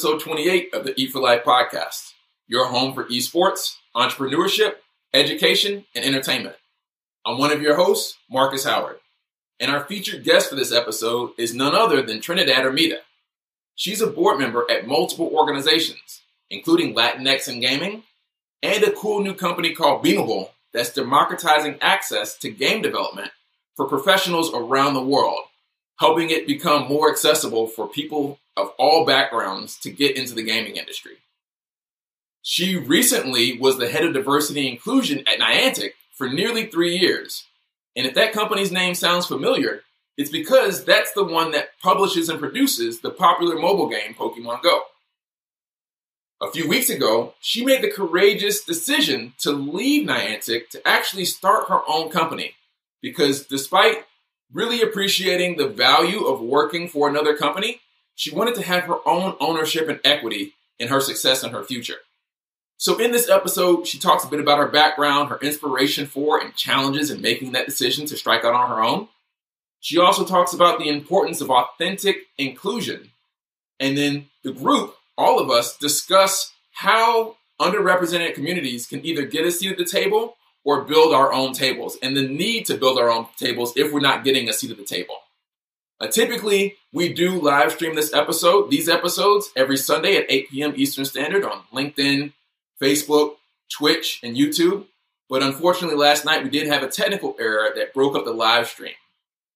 episode 28 of the Eat for Life podcast, your home for esports, entrepreneurship, education, and entertainment. I'm one of your hosts, Marcus Howard, and our featured guest for this episode is none other than Trinidad Armida. She's a board member at multiple organizations, including Latinx in Gaming, and a cool new company called Beamable that's democratizing access to game development for professionals around the world, helping it become more accessible for people of all backgrounds to get into the gaming industry. She recently was the head of diversity and inclusion at Niantic for nearly 3 years. And if that company's name sounds familiar, it's because that's the one that publishes and produces the popular mobile game Pokemon Go. A few weeks ago, she made the courageous decision to leave Niantic to actually start her own company, because despite really appreciating the value of working for another company, she wanted to have her own ownership and equity in her success and her future. So in this episode, she talks a bit about her background, her inspiration for and challenges in making that decision to strike out on her own. She also talks about the importance of authentic inclusion. And then the group, all of us, discuss how underrepresented communities can either get a seat at the table or build our own tables, and the need to build our own tables if we're not getting a seat at the table. Typically, we do live stream these episodes every Sunday at 8 p.m. Eastern Standard on LinkedIn, Facebook, Twitch, and YouTube. But unfortunately, last night we did have a technical error that broke up the live stream.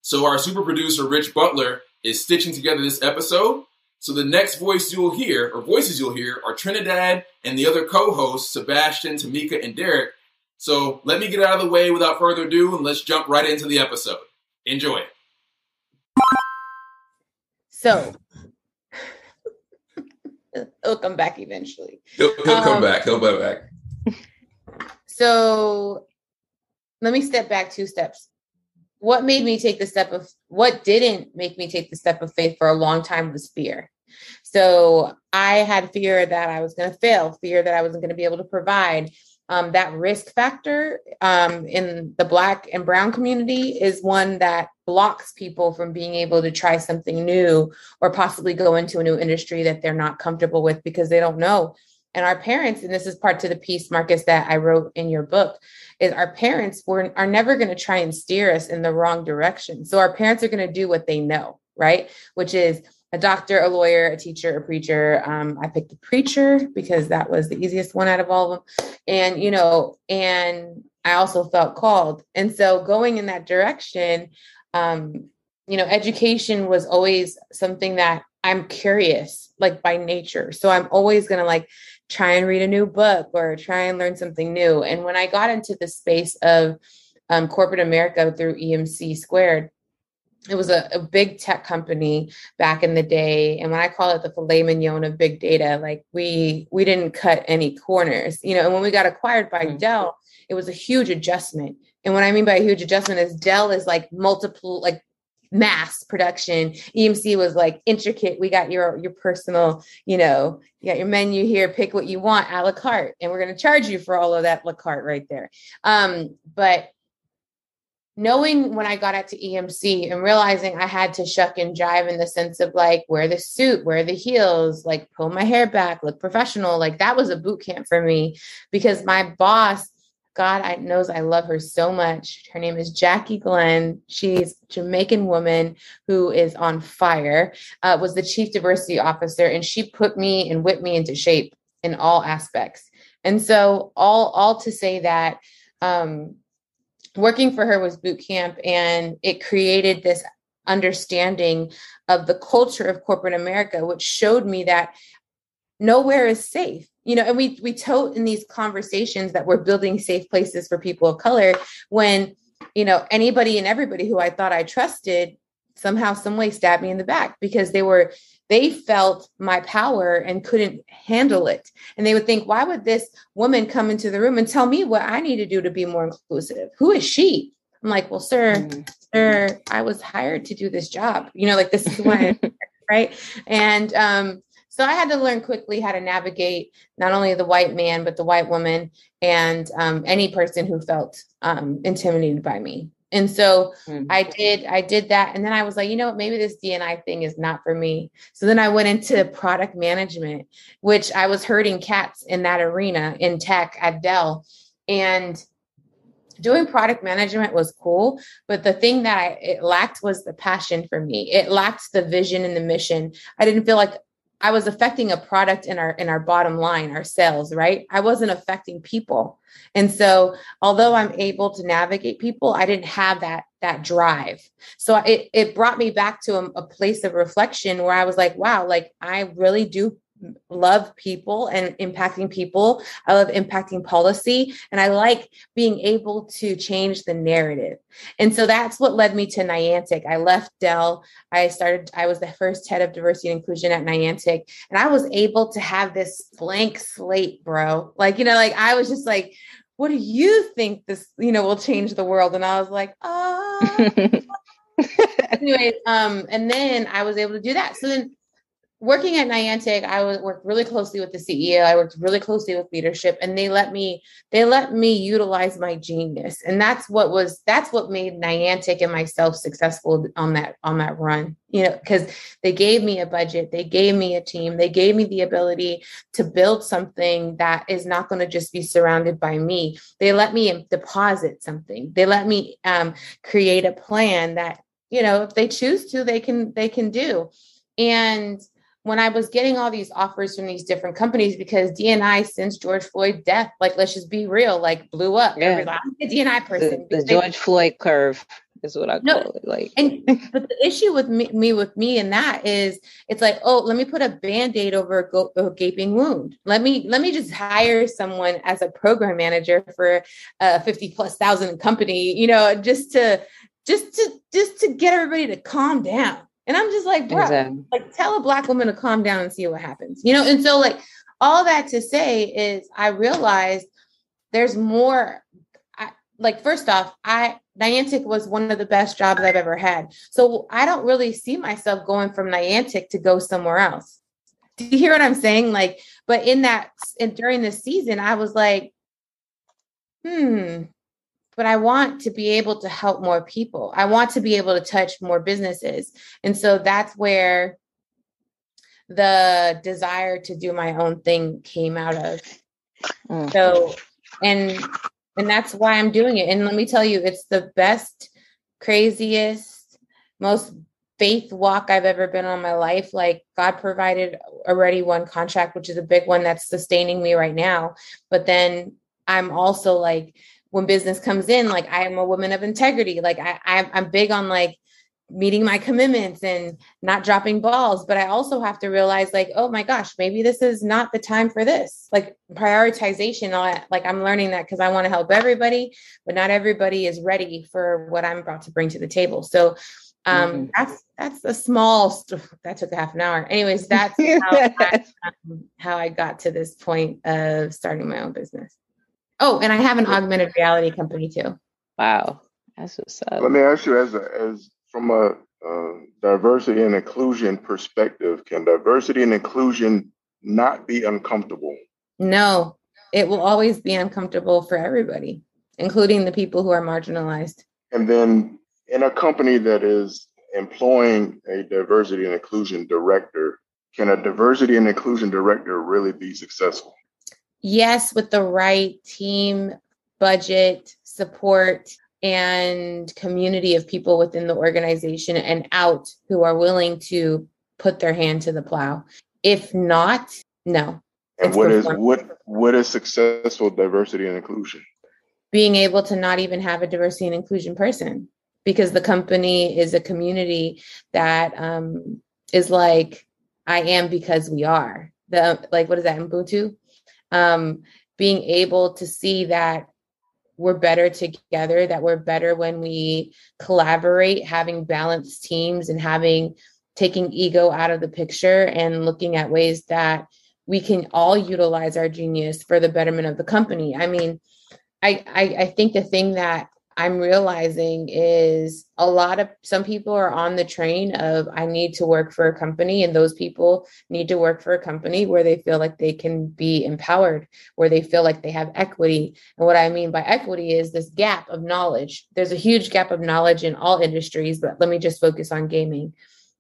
So our super producer, Rich Butler, is stitching together this episode. So the next voices you'll hear are Trinidad and the other co-hosts, Sebastian, Tamika, and Derek. So let me get out of the way without further ado, and let's jump right into the episode. Enjoy. So he'll come back eventually. He'll come back. He'll be back. So let me step back 2 steps. What didn't make me take the step of faith for a long time was fear. So I had fear that I was going to fail, fear that I wasn't going to be able to provide. That risk factor in the Black and Brown community is one that blocks people from being able to try something new or possibly go into a new industry that they're not comfortable with because they don't know. And our parents, and this is part to the piece, Marcus, that I wrote in your book, is our parents are never going to try and steer us in the wrong direction. So our parents are going to do what they know, right? Which is a doctor, a lawyer, a teacher, a preacher. I picked the preacher because that was the easiest one out of all of them. And, and I also felt called. And so going in that direction, education was always something that I'm curious, like by nature. So I'm always going to try and read a new book or try and learn something new. And when I got into the space of corporate America through EMC Squared, it was a big tech company back in the day. And when I call it the filet mignon of big data, we didn't cut any corners, and when we got acquired by Dell, it was a huge adjustment. And what I mean by a huge adjustment is Dell is multiple, mass production. EMC was intricate. We got your personal, you got your menu here, pick what you want, a la carte. And we're going to charge you for all of that a la carte right there. But knowing when I got out to EMC and realizing I had to shuck and jive in the sense of wear the suit, wear the heels, pull my hair back, look professional. That was a boot camp for me because my boss, God knows I love her so much. Her name is Jackie Glenn. She's a Jamaican woman who is on fire, was the chief diversity officer. And she put me and whipped me into shape in all aspects. And so all to say that, working for her was boot camp, and it created this understanding of the culture of corporate America, which showed me that nowhere is safe. And we tote in these conversations that we're building safe places for people of color when, anybody and everybody who I thought I trusted somehow, some way stabbed me in the back because they felt my power and couldn't handle it. And they would think, why would this woman come into the room and tell me what I need to do to be more inclusive? Who is she? I'm like, well, sir, I was hired to do this job. This is why, right? And so I had to learn quickly how to navigate not only the white man, but the white woman and any person who felt intimidated by me. And so I did that. And then I was like, you know what, maybe this D&I thing is not for me. So then I went into product management, which I was herding cats in that arena in tech at Dell. And doing product management was cool, but the thing that it lacked was the passion for me. It lacked the vision and the mission. I didn't feel like I was affecting a product in our bottom line, our sales, right? I wasn't affecting people. And so although I'm able to navigate people, I didn't have that drive. So it brought me back to a place of reflection where I was like, wow, like I really do love people and impacting people. I love impacting policy, and I like being able to change the narrative. And so that's what led me to Niantic. I left Dell. I was the first head of diversity and inclusion at Niantic, and I was able to have this blank slate, bro. Like, I was just like, what do you think this, will change the world? And I was like, anyways, and then I was able to do that. So then working at Niantic, I worked really closely with the CEO. I worked really closely with leadership, and they let me utilize my genius. And that's what made Niantic and myself successful on that run, because they gave me a budget, they gave me a team, they gave me the ability to build something that is not going to just be surrounded by me. They let me deposit something. They let me create a plan that, if they choose to, they can do. And when I was getting all these offers from these different companies, because D&I, since George Floyd's death, like, let's just be real, like blew up. Yeah. I'm a D&I person. The George Floyd curve is what I call it. Like, but the issue with me in that is, it's like, oh, let me put a Band-Aid over a gaping wound. Let me just hire someone as a program manager for a 50,000+ company, just to get everybody to calm down. And I'm just like, bro, exactly. Like, tell a Black woman to calm down and see what happens, And so, like, all that to say is, I realized there's more. First off, Niantic was one of the best jobs I've ever had. So I don't really see myself going from Niantic to go somewhere else. Do you hear what I'm saying? Like, but during this season, I was like, but I want to be able to help more people. I want to be able to touch more businesses. And so that's where the desire to do my own thing came out of. So, and that's why I'm doing it. And let me tell you, it's the best, craziest, most faith walk I've ever been on my life. Like, God provided already one contract, which is a big one that's sustaining me right now. But then I'm also like, when business comes in, like, I am a woman of integrity. Like, I'm big on like meeting my commitments and not dropping balls. But I also have to realize, like, oh my gosh, maybe this is not the time for this. Like, prioritization, like, I'm learning that because I want to help everybody, but not everybody is ready for what I'm about to bring to the table. So that's a small, that took a half an hour. Anyways, that's how I got to this point of starting my own business. Oh, and I have an augmented reality company too. Wow, that's what's up. Let me ask you, as from a diversity and inclusion perspective, can diversity and inclusion not be uncomfortable? No, it will always be uncomfortable for everybody, including the people who are marginalized. And then, in a company that is employing a diversity and inclusion director, can a diversity and inclusion director really be successful? Yes, with the right team, budget, support, and community of people within the organization and out who are willing to put their hand to the plow. If not, no. And what is successful diversity and inclusion? Being able to not even have a diversity and inclusion person, because the company is a community that is like, I am because we are. What is that, Ubuntu? Being able to see that we're better together, that we're better when we collaborate, having balanced teams and taking ego out of the picture and looking at ways that we can all utilize our genius for the betterment of the company. I mean, I think the thing that I'm realizing is some people are on the train of, I need to work for a company, and those people need to work for a company where they feel like they can be empowered, where they feel like they have equity. And what I mean by equity is this gap of knowledge. There's a huge gap of knowledge in all industries, but let me just focus on gaming.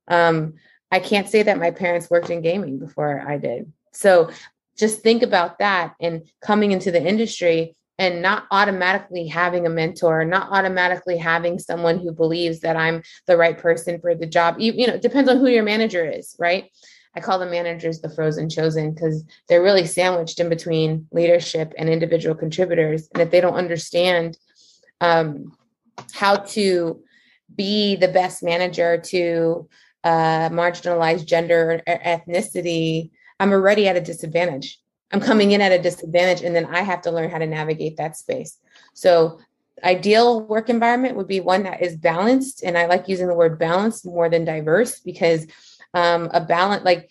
I can't say that my parents worked in gaming before I did. So just think about that, and coming into the industry and not automatically having a mentor, not automatically having someone who believes that I'm the right person for the job. It depends on who your manager is, right? I call the managers the frozen chosen, because they're really sandwiched in between leadership and individual contributors. And if they don't understand how to be the best manager to marginalized gender or ethnicity, I'm already at a disadvantage. I'm coming in at a disadvantage, and then I have to learn how to navigate that space. So ideal work environment would be one that is balanced. And I like using the word balanced more than diverse, because a balance, like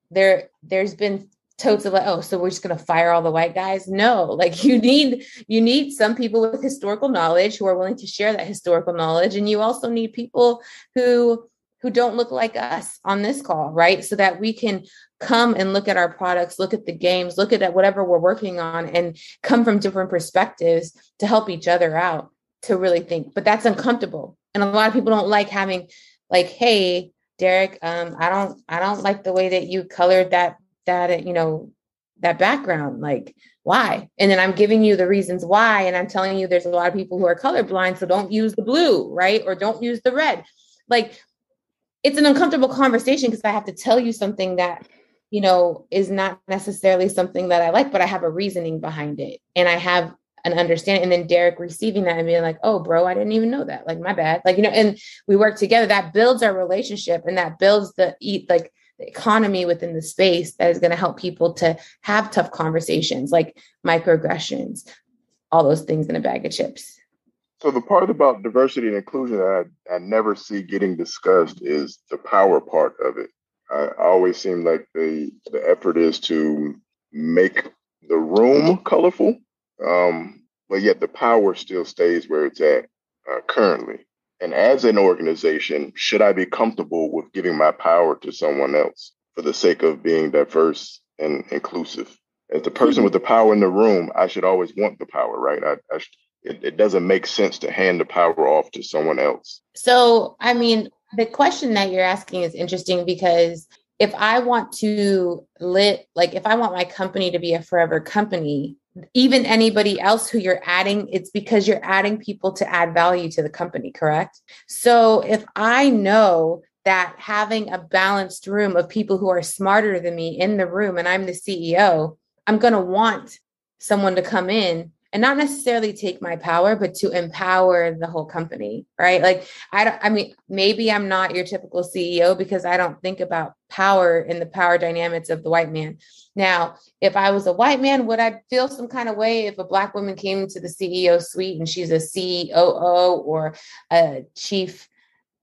there's been totes of like, oh, so we're just going to fire all the white guys. No, like you need some people with historical knowledge who are willing to share that historical knowledge. And you also need people who don't look like us on this call, right? So that we can come and look at our products, look at the games, look at whatever we're working on, and come from different perspectives to help each other out, to really think. But that's uncomfortable. And a lot of people don't like having like, hey, Derek, I don't like the way that you colored that background. Like, why? And then I'm giving you the reasons why. And I'm telling you, there's a lot of people who are colorblind, so don't use the blue, right? Or don't use the red. Like, it's an uncomfortable conversation, because I have to tell you something that, is not necessarily something that I like, but I have a reasoning behind it, and I have an understanding. And then Derek receiving that and being like, oh, bro, I didn't even know that. Like, my bad. Like, and we work together. That builds our relationship, and that builds the economy within the space that is going to help people to have tough conversations, like microaggressions, all those things in a bag of chips. So the part about diversity and inclusion that I never see getting discussed is the power part of it. I always seem like the effort is to make the room colorful, but yet the power still stays where it's at currently. And as an organization, should I be comfortable with giving my power to someone else for the sake of being diverse and inclusive? As the person with the power in the room, I should always want the power, right? It doesn't make sense to hand the power off to someone else. So, I mean, the question that you're asking is interesting, because if I want if I want my company to be a forever company, even anybody else who you're adding, it's because you're adding people to add value to the company, correct? So if I know that having a balanced room of people who are smarter than me in the room, and I'm the CEO, I'm going to want someone to come in and not necessarily take my power, but to empower the whole company, right? Like, maybe I'm not your typical CEO, because I don't think about power and the power dynamics of the white man. Now, if I was a white man, would I feel some kind of way if a Black woman came into the CEO suite and she's a COO or a chief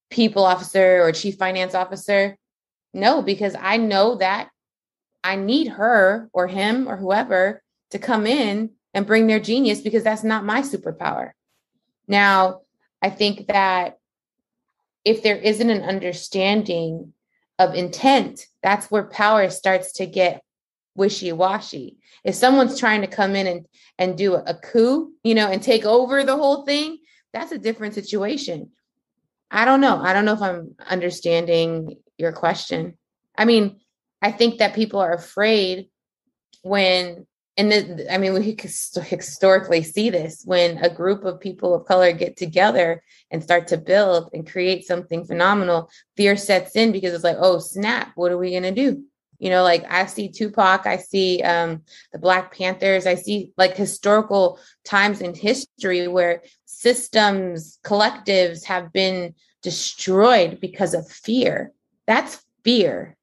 people officer or chief finance officer? No, because I know that I need her or him or whoever to come in and bring their genius, because that's not my superpower. Now, I think that if there isn't an understanding of intent, that's where power starts to get wishy-washy. If someone's trying to come in and do a coup, and take over the whole thing, that's a different situation. I don't know. I don't know if I'm understanding your question. I mean, I think that people are afraid when, we historically see this, when a group of people of color get together and start to build and create something phenomenal, fear sets in, because it's like, oh, snap, what are we going to do? Like, I see Tupac, I see the Black Panthers, I see like historical times in history where systems, collectives have been destroyed because of fear. That's fear.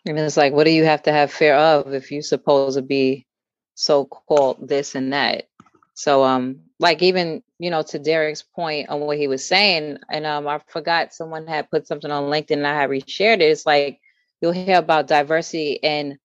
And it's like, what do you have to have fear of if you're supposed to be so-called this and that? So, like, even, to Derek's point on what he was saying, and I forgot, someone had put something on LinkedIn and I had reshared it. It's like, you'll hear about diversity in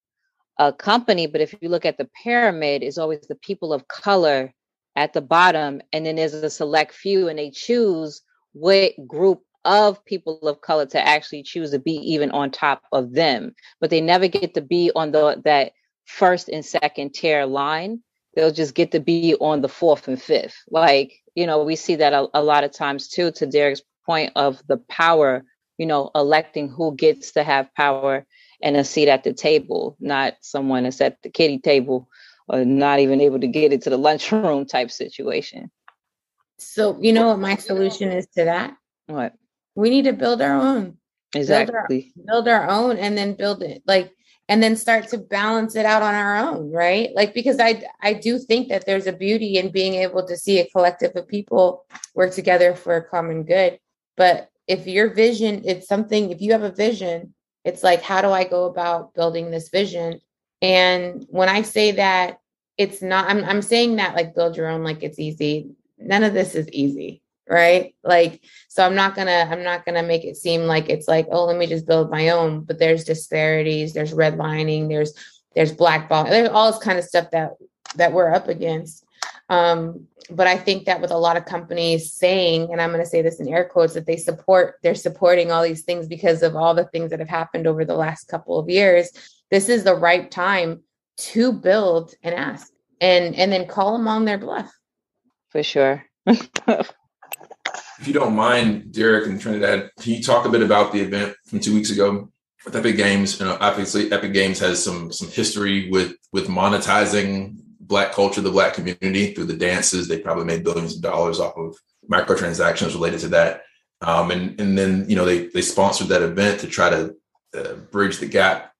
a company, but if you look at the pyramid, it's always the people of color at the bottom, and then there's a select few, and they choose what group of people of color to actually choose to be even on top of them, but they never get to be on that first and second tier line. They'll just get to be on the fourth and fifth. Like, we see that a lot of times too, to Derek's point of the power, electing who gets to have power and a seat at the table, not someone that's at the kiddie table or not even able to get into the lunchroom type situation. So, you know what my solution is to that? What? We need to build our own. Exactly. Build our own and then build it. And then start to balance it out on our own, right? Because I do think that there's a beauty in being able to see a collective of people work together for a common good. But if your vision, if you have a vision, it's like, how do I go about building this vision? And when I say that, it's not, I'm saying that like build your own, like it's easy. None of this is easy. Right. So I'm not gonna make it seem like it's like, oh, let me just build my own, but there's disparities, there's redlining, there's blackball, there's all this kind of stuff that we're up against. But I think that with a lot of companies saying, and I'm going to say this in air quotes, that they're supporting all these things because of all the things that have happened over the last couple of years. This is the right time to build and ask and then call them on their bluff. For sure. If you don't mind, Derek and Trinidad, can you talk a bit about the event from 2 weeks ago with Epic Games? Obviously, Epic Games has some history with monetizing Black culture, the Black community through the dances. They probably made billions of dollars off of microtransactions related to that. And then, they sponsored that event to try to bridge the gap,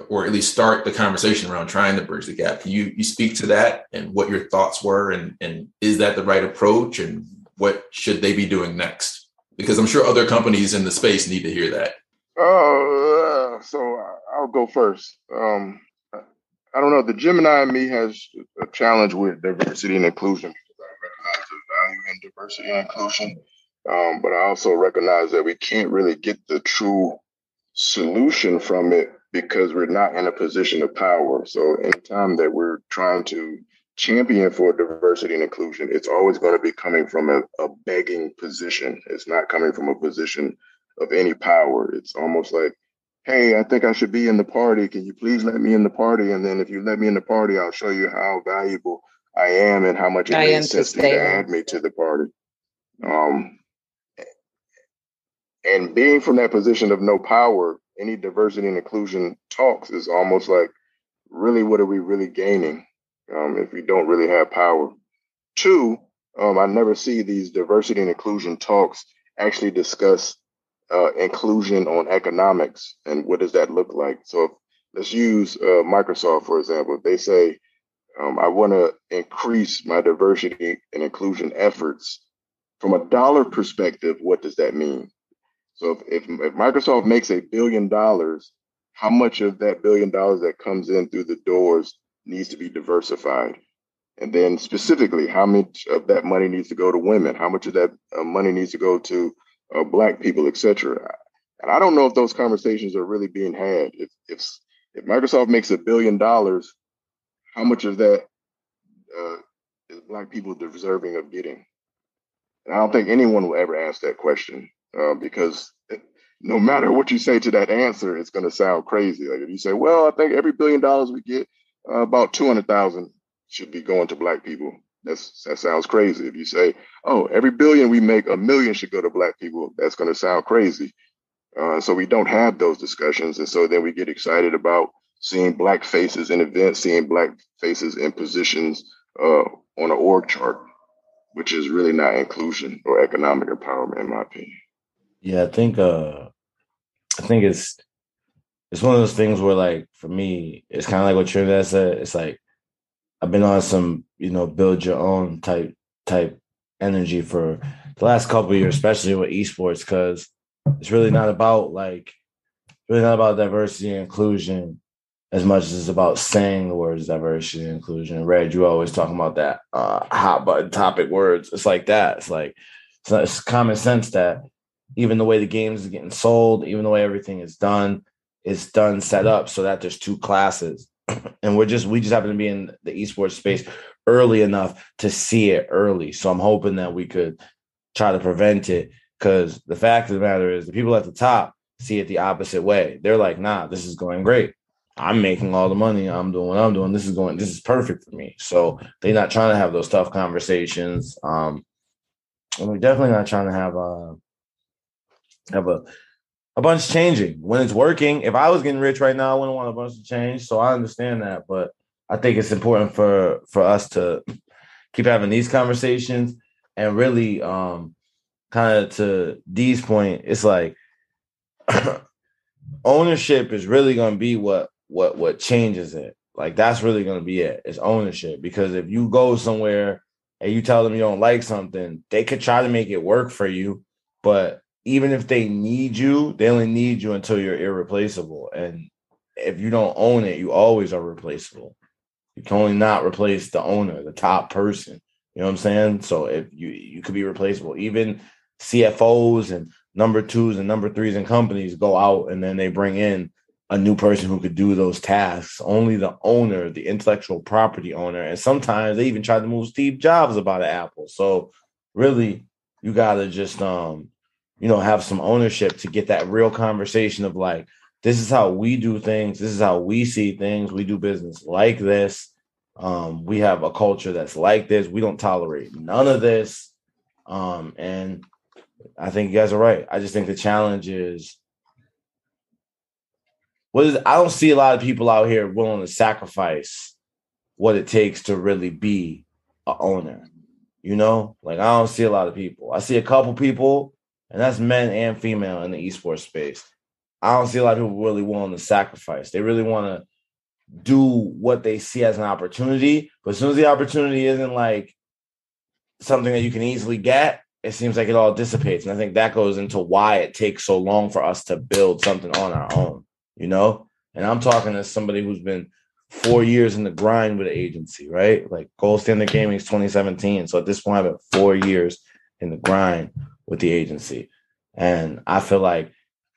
or at least start the conversation around trying to bridge the gap. Can you speak to that and what your thoughts were? And is that the right approach? And what should they be doing next? Because I'm sure other companies in the space need to hear that. So I'll go first. I don't know. The Gemini in me has a challenge with diversity and inclusion. I recognize the value in diversity and inclusion, but I also recognize that we can't really get the true solution from it because we're not in a position of power. So anytime that we're trying to champion for diversity and inclusion, it's always going to be coming from a begging position. It's not coming from a position of any power. It's almost like, hey, I think I should be in the party. Can you please let me in the party? And then if you let me in the party, I'll show you how valuable I am and how much it makes sense to add me to the party. And being from that position of no power, any diversity and inclusion talks is almost like, really, what are we really gaining if we don't really have power? Two, I never see these diversity and inclusion talks actually discuss inclusion on economics and what does that look like. So let's use Microsoft, for example. They say, I want to increase my diversity and inclusion efforts. From a dollar perspective, what does that mean? So if Microsoft makes $1 billion, how much of that $1 billion that comes in through the doors needs to be diversified? And then specifically, how much of that money needs to go to women? How much of that money needs to go to Black people, et cetera? And I don't know if those conversations are really being had. If Microsoft makes $1 billion, how much of that is Black people deserving of getting? And I don't think anyone will ever ask that question because no matter what you say to that answer, it's going to sound crazy. Like if you say, well, I think every $1 billion we get, about 200,000 should be going to Black people. That sounds crazy. If you say, oh, every billion we make, $1 million should go to Black people, that's going to sound crazy. So we don't have those discussions. And so then we get excited about seeing Black faces in events, seeing Black faces in positions on an org chart, which is really not inclusion or economic empowerment, in my opinion. Yeah, I think it's one of those things where, like, for me, it's kind of like what Trinidad said. It's like I've been on some, build your own type energy for the last couple of years, especially with esports, because it's really not about diversity and inclusion as much as it's about saying the words diversity and inclusion. Red, you always talking about that hot button topic words. It's like that. It's like it's common sense that even the way the games is getting sold, even the way everything is done set up so that there's two classes. And we just happen to be in the esports space early enough to see it early. So I'm hoping that we could try to prevent it, because the fact of the matter is the people at the top see it the opposite way. They're like, nah, this is going great. I'm making all the money. I'm doing what I'm doing. This is perfect for me. So they're not trying to have those tough conversations. And we're definitely not trying to have a bunch changing when it's working. If I was getting rich right now, I wouldn't want a bunch to change. So I understand that, but I think it's important for us to keep having these conversations and really kind of to Dee's point, it's like ownership is really going to be what changes it. Like that's really going to be it. It's ownership, because if you go somewhere and you tell them you don't like something, they could try to make it work for you, but even if they need you, they only need you until you're irreplaceable. And if you don't own it, you always are replaceable. You can only not replace the owner, the top person. You know what I'm saying? So if you could be replaceable. Even CFOs and number 2s and number 3s in companies go out and then they bring in a new person who could do those tasks. Only the owner, the intellectual property owner. And sometimes they even tried to move Steve Jobs about at Apple. So really, you got to just have some ownership to get that real conversation of like, this is how we do things. This is how we see things. We do business like this. We have a culture that's like this. We don't tolerate none of this. And I think you guys are right. I just think the challenge is, I don't see a lot of people out here willing to sacrifice what it takes to really be an owner. Like I don't see a lot of people. I see a couple people, and that's men and female in the esports space. I don't see a lot of people really willing to sacrifice. They really want to do what they see as an opportunity. But as soon as the opportunity isn't like something that you can easily get, it seems like it all dissipates. And I think that goes into why it takes so long for us to build something on our own, And I'm talking as somebody who's been 4 years in the grind with an agency, right? Like Gold Standard Gaming is 2017. So at this point, I've been 4 years in the grind with the agency. And I feel like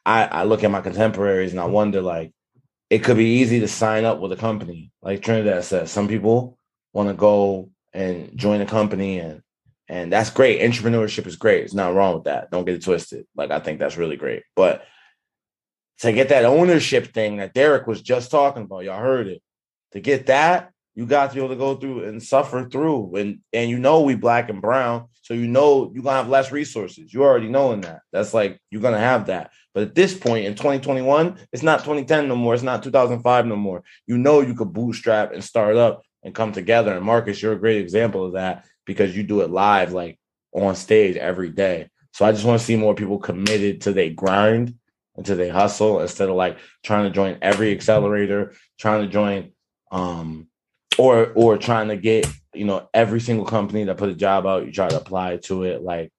I look at my contemporaries and I wonder, like, it could be easy to sign up with a company. Like Trinidad says, some people want to go and join a company, and that's great. Entrepreneurship is great. There's nothing wrong with that. Don't get it twisted. Like, I think that's really great. But to get that ownership thing that Derek was just talking about, y'all heard it. To get that, you got to be able to go through and suffer through. And we black and brown, so you're going to have less resources. You already knowing that. That's like, you're going to have that. But at this point in 2021, it's not 2010 no more. It's not 2005 no more. You could bootstrap and start up and come together. And Marcus, you're a great example of that, because you do it live, like on stage every day. So I just want to see more people committed to their grind and to their hustle, instead of like trying to join every accelerator, trying to join or trying to get, every single company that put a job out, you try to apply to it. Like,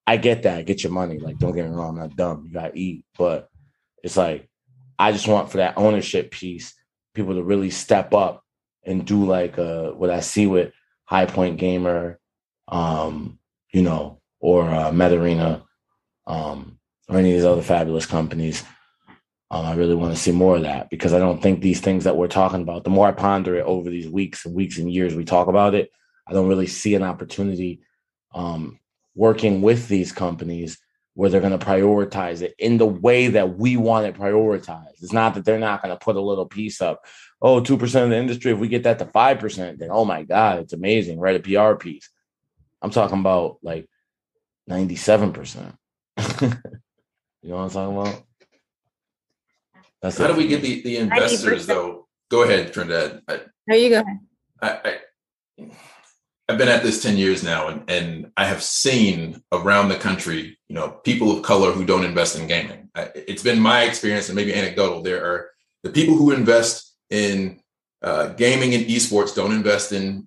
I get that. Get your money. Like, don't get me wrong, I'm not dumb. You got to eat. But it's like, I just want for that ownership piece, people to really step up and do like what I see with High Point Gamer, or Meta Arena, or any of these other fabulous companies. I really want to see more of that, because I don't think these things that we're talking about, the more I ponder it over these weeks and years we talk about it, I don't really see an opportunity working with these companies where they're going to prioritize it in the way that we want it prioritized. It's not that they're not going to put a little piece up. 2% of the industry, if we get that to 5%, then, oh my God, it's amazing. Write a PR piece. I'm talking about like 97%. You know what I'm talking about? How do we get the investors, 90%. Though? Go ahead, Trinidad. No, you go ahead. I've been at this 10 years now, and I have seen around the country, people of color who don't invest in gaming. It's been my experience, and maybe anecdotal. There are the people who invest in gaming and esports don't invest in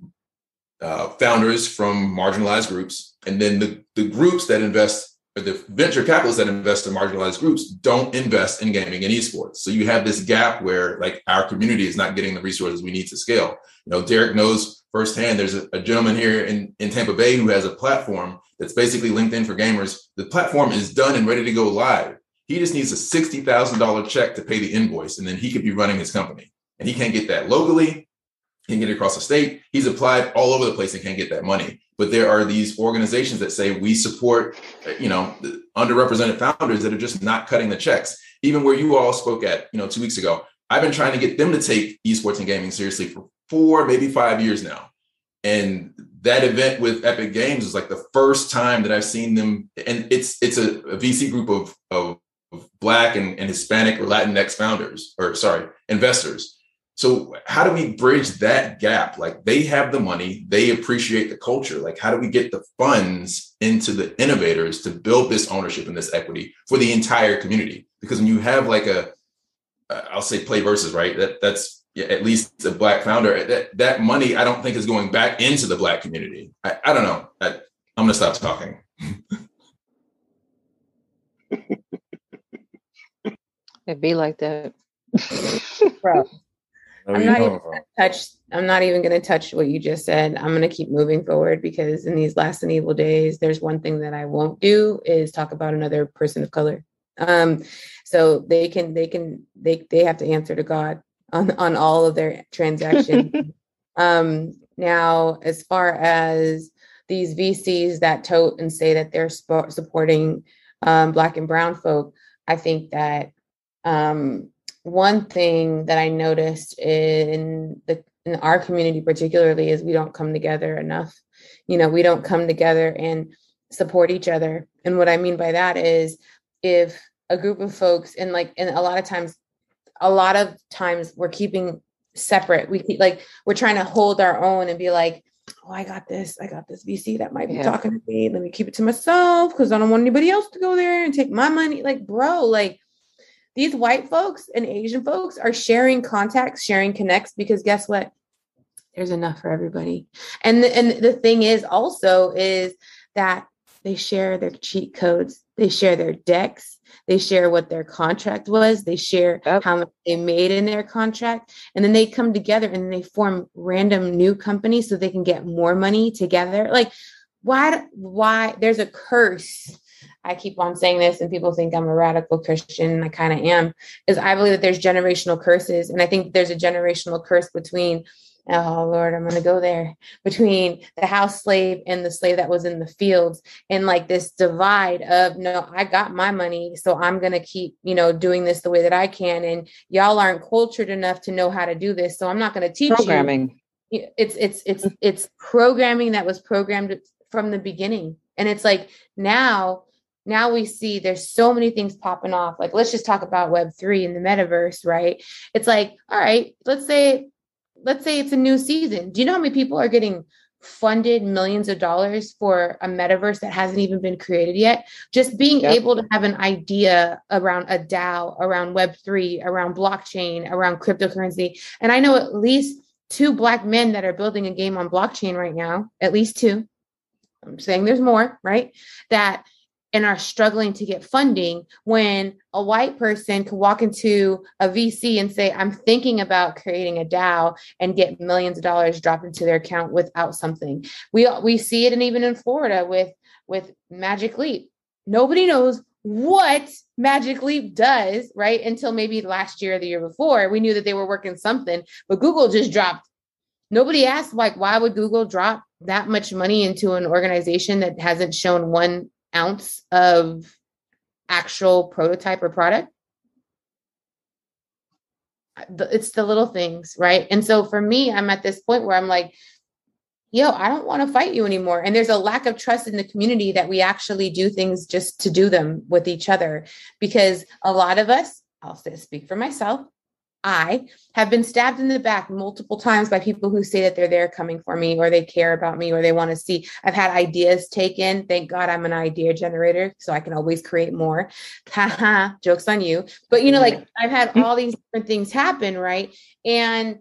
founders from marginalized groups. And then the groups that invest, or the venture capitalists that invest in marginalized groups, don't invest in gaming and esports. So you have this gap where like our community is not getting the resources we need to scale. Derek knows firsthand, there's a gentleman here in Tampa Bay who has a platform that's basically LinkedIn for gamers. The platform is done and ready to go live. He just needs a $60,000 check to pay the invoice, and then he could be running his company. and he can't get that locally. He can get it across the state. He's applied all over the place and can't get that money. But there are these organizations that say we support, the underrepresented founders that are just not cutting the checks. Even where you all spoke at, 2 weeks ago, I've been trying to get them to take esports and gaming seriously for 4, maybe 5 years now. And that event with Epic Games is like the first time that I've seen them. And it's a VC group of Black and Hispanic or Latinx investors. So how do we bridge that gap? Like, they have the money, they appreciate the culture. Like, how do we get the funds into the innovators to build this ownership and this equity for the entire community? Because when you have like I'll say Play Versus, right? That's at least a Black founder. That money, I don't think is going back into the Black community. I don't know. I'm going to stop talking. It'd be like that. Bro. I'm not even going to touch what you just said. I'm going to keep moving forward, because in these last and evil days, there's one thing that I won't do is talk about another person of color. So they have to answer to God on all of their transactions. Now, as far as these VCs that tote and say that they're supporting Black and brown folk, I think that one thing that I noticed in our community particularly is we don't come together enough. We don't come together and support each other. And what I mean by that is, if a group of folks, and a lot of times we're keeping separate. We're trying to hold our own and be like, oh, I got this VC that might be talking to me. Let me keep it to myself because I don't want anybody else to go there and take my money. These white folks and Asian folks are sharing contacts, sharing connects, because guess what? There's enough for everybody. And the thing is also is that they share their cheat codes. They share their decks. They share what their contract was. They share how much they made in their contract. And then they come together and they form random new companies so they can get more money together. Why? There's a curse. I keep on saying this and people think I'm a radical Christian, and I kind of am, is I believe that there's generational curses. And I think there's a generational curse between, oh Lord, I'm going to go there, between the house slave and the slave that was in the fields. And this divide of, no, I got my money, so I'm going to keep, doing this the way that I can. And y'all aren't cultured enough to know how to do this. So I'm not going to teach programming. It's programming that was programmed from the beginning. And it's now we see there's so many things popping off. Let's just talk about Web3 and the metaverse, right? It's all right, let's say it's a new season. Do you know how many people are getting funded millions of dollars for a metaverse that hasn't even been created yet? Just being able to have an idea around a DAO, around Web3, around blockchain, around cryptocurrency. And I know at least 2 Black men that are building a game on blockchain right now, at least 2. I'm saying there's more, right? And are struggling to get funding, when a white person could walk into a VC and say, I'm thinking about creating a DAO, and get millions of dollars dropped into their account without something. We see it, and even in Florida with Magic Leap. Nobody knows what Magic Leap does, right? Until maybe last year or the year before. We knew that they were working something, but Google just dropped. Nobody asked, why would Google drop that much money into an organization that hasn't shown 1 ounce of actual prototype or product? It's the little things, right? And so for me, I'm at this point where I'm like, I don't want to fight you anymore. And there's a lack of trust in the community that we actually do things just to do them with each other. Because a lot of us, I'll speak for myself, I have been stabbed in the back multiple times by people who say that they're there coming for me, or they care about me, or they want to see. I've had ideas taken. Thank God I'm an idea generator, so I can always create more. Haha, joke's on you. But I've had all these different things happen, right? And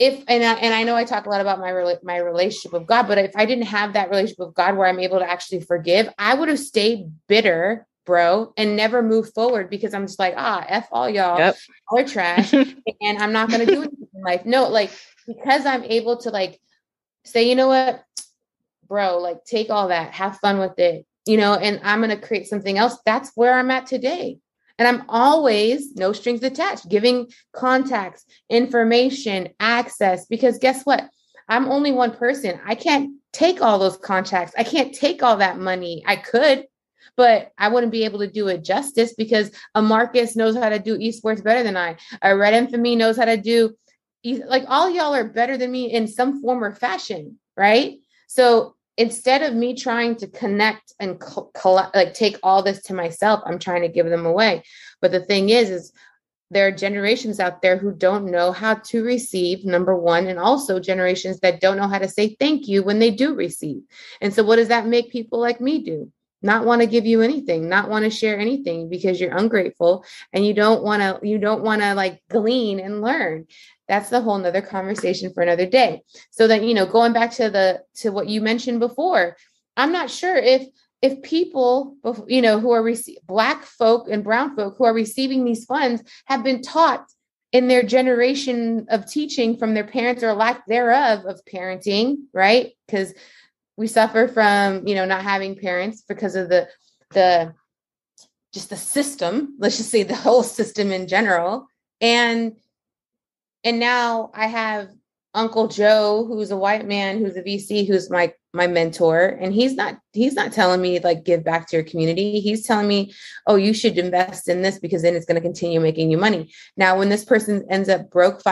I know I talk a lot about my relationship with God, but if I didn't have that relationship with God where I'm able to actually forgive, I would have stayed bitter, bro, and never move forward, because I'm just F all y'all, y'all are trash, and I'm not going to do anything in life. No, because I'm able to say, you know what, bro, take all that, have fun with it, and I'm going to create something else. That's where I'm at today. And I'm always no strings attached, giving contacts, information, access, because guess what? I'm only one person. I can't take all those contacts. I can't take all that money. I could, but I wouldn't be able to do it justice because a Marcus knows how to do esports better than I. A Red Infamy knows how to do, like, all y'all are better than me in some form or fashion, right? So instead of me trying to connect and like take all this to myself, I'm trying to give them away. But the thing is there are generations out there who don't know how to receive, number one, and also generations that don't know how to say thank you when they do receive. And so what does that make people like me do? Not want to give you anything, not want to share anything because you're ungrateful and you don't want to like glean and learn. That's the whole nother conversation for another day. So then, going back to what you mentioned before, I'm not sure if people, who are Black folk and brown folk who are receiving these funds have been taught in their generation of teaching from their parents or lack thereof of parenting, right? Because we suffer from, not having parents because of the system, let's just say the whole system in general. And now I have Uncle Joe, who's a white man, who's a VC, who's my mentor. And he's not telling me like, give back to your community. He's telling me, oh, you should invest in this because then it's going to continue making you money. Now, when this person ends up broke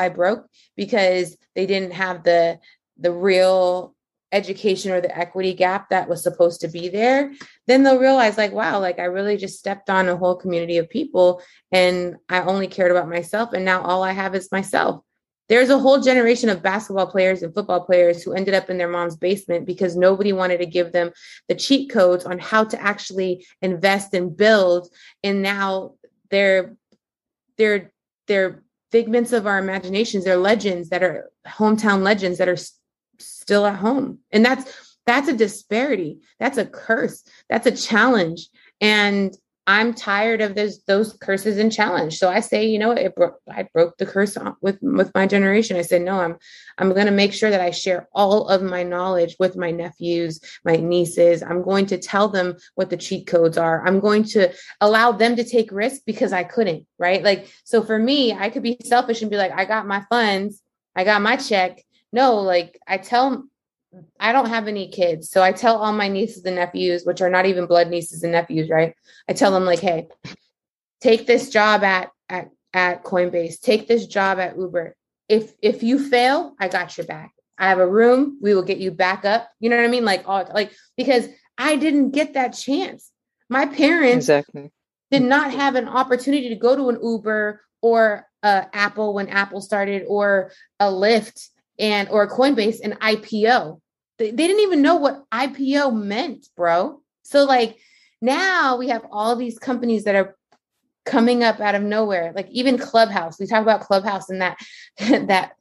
because they didn't have the real education or the equity gap that was supposed to be there, then they'll realize like, wow, like I really just stepped on a whole community of people and I only cared about myself. And now all I have is myself. There's a whole generation of basketball players and football players who ended up in their mom's basement because nobody wanted to give them the cheat codes on how to actually invest and build. And now they're figments of our imaginations. They're legends that are hometown legends that are still at home. And that's a disparity. That's a curse. That's a challenge. And I'm tired of those curses and challenge. So I say, I broke the curse with my generation. I said, no, I'm going to make sure that I share all of my knowledge with my nephews, my nieces. I'm going to tell them what the cheat codes are. I'm going to allow them to take risks because I couldn't, right? Like, so for me, I could be selfish and be like, I got my funds, I got my check. No, like I don't have any kids. So I tell all my nieces and nephews, which are not even blood nieces and nephews, right? I tell them like, hey, take this job at Coinbase, take this job at Uber. If you fail, I got your back. I have a room. We will get you back up. You know what I mean? Like because I didn't get that chance. My parents did not have an opportunity to go to an Uber or Apple when Apple started, or a Lyft or a Coinbase and IPO. They didn't even know what IPO meant, bro. So like now we have all these companies that are coming up out of nowhere. Like even Clubhouse, we talk about Clubhouse and that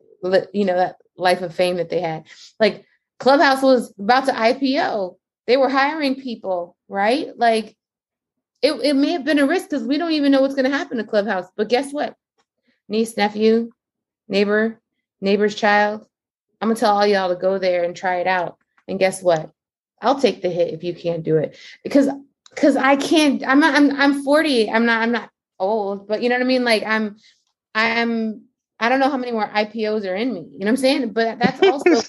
life of fame that they had. Like Clubhouse was about to IPO. They were hiring people, right? Like it may have been a risk because we don't even know what's going to happen to Clubhouse. But guess what? Niece, nephew, neighbor's child. I'm gonna tell all y'all to go there and try it out. And guess what? I'll take the hit if you can't do it because I can't. I'm 40. I'm not old, but you know what I mean. Like I don't know how many more IPOs are in me. You know what I'm saying? But that's also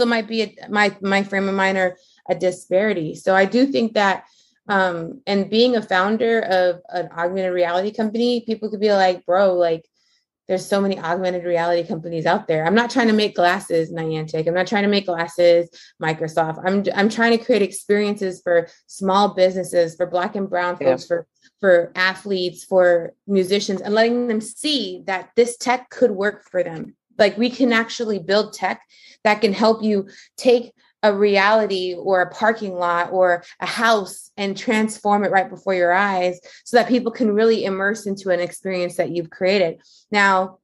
might be my frame of mind or a disparity. So I do think that. And being a founder of an augmented reality company, people could be like, bro, like there's so many augmented reality companies out there. I'm not trying to make glasses, Niantic. I'm not trying to make glasses, Microsoft. I'm trying to create experiences for small businesses, for Black and brown folks, for athletes, for musicians, and letting them see that this tech could work for them. Like we can actually build tech that can help you take a reality or a parking lot or a house and transform it right before your eyes so that people can really immerse into an experience that you've created. Now,